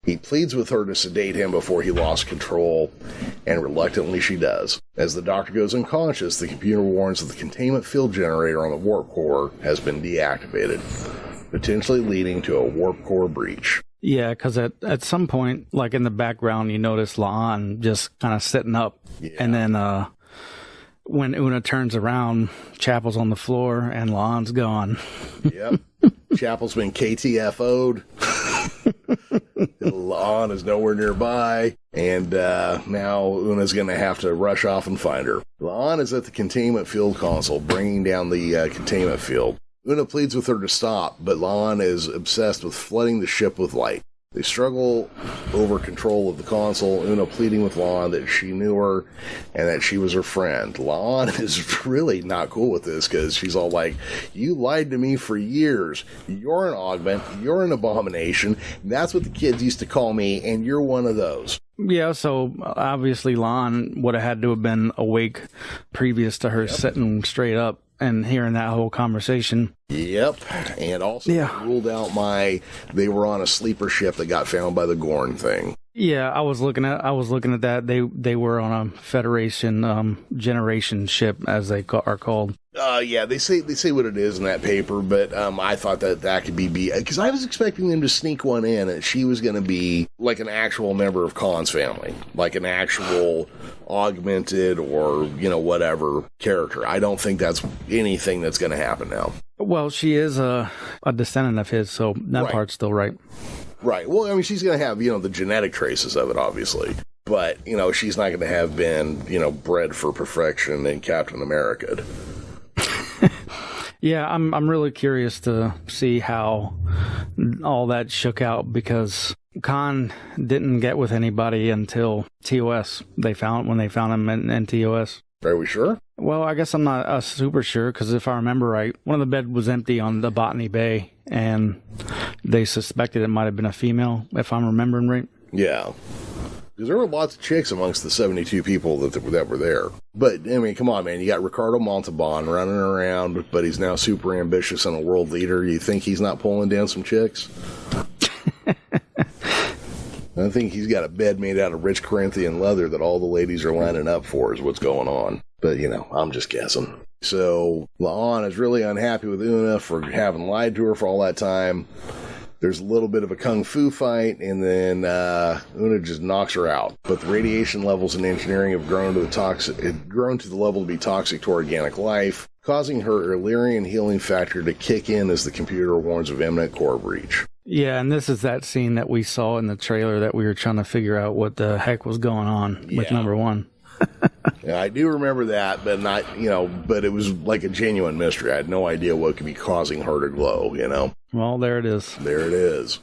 He pleads with her to sedate him before he lost control, and reluctantly she does. As the doctor goes unconscious, the computer warns that the containment field generator on the warp core has been deactivated, potentially leading to a warp core breach. Yeah, because at some point, like in the background, you notice La'an just kind of sitting up. Yeah. And then when Una turns around, Chapel's on the floor and La'an's gone. Yep. Chapel's been KTFO'd. La'an is nowhere nearby. And now Una's going to have to rush off and find her. La'an is at the containment field console, bringing down the containment field. Una pleads with her to stop, but La'an is obsessed with flooding the ship with light. They struggle over control of the console, Una pleading with La'an that she knew her and that she was her friend. La'an is really not cool with this because she's all like, you lied to me for years. You're an augment. You're an abomination. That's what the kids used to call me, and you're one of those. Yeah, so obviously La'an would have had to have been awake previous to her sitting straight up and hearing that whole conversation. Yep, and also ruled out they were on a sleeper ship that got found by the Gorn thing. Yeah, I was looking at that. They were on a Federation generation ship, as they are called. Yeah, they say what it is in that paper, but I thought that could be because I was expecting them to sneak one in, and she was going to be like an actual member of Khan's family, like an actual augmented or whatever character. I don't think that's anything that's going to happen now. Well, she is a descendant of his, so that part's still right. Right. Well, I mean, she's going to have, the genetic traces of it, obviously. But, she's not going to have been, bred for perfection in Captain America. Yeah, I'm really curious to see how all that shook out, because Khan didn't get with anybody until TOS. When they found him in TOS. Are we sure? Well, I guess I'm not super sure, because if I remember right, one of the beds was empty on the Botany Bay, and they suspected it might have been a female, if I'm remembering right. Yeah. Because there were lots of chicks amongst the 72 people that were there. But, I mean, come on, man. You got Ricardo Montalban running around, but he's now super ambitious and a world leader. You think he's not pulling down some chicks? I think he's got a bed made out of rich Corinthian leather that all the ladies are lining up for is what's going on. But, I'm just guessing. So, La'an is really unhappy with Una for having lied to her for all that time. There's a little bit of a kung fu fight, and then Una just knocks her out. But the radiation levels in engineering have grown to the level to be toxic to organic life, causing her Illyrian healing factor to kick in as the computer warns of imminent core breach. Yeah, and this is that scene that we saw in the trailer that we were trying to figure out what the heck was going on with number one. Yeah, I do remember that, but not, but it was like a genuine mystery. I had no idea what could be causing her to glow, Well, there it is. There it is.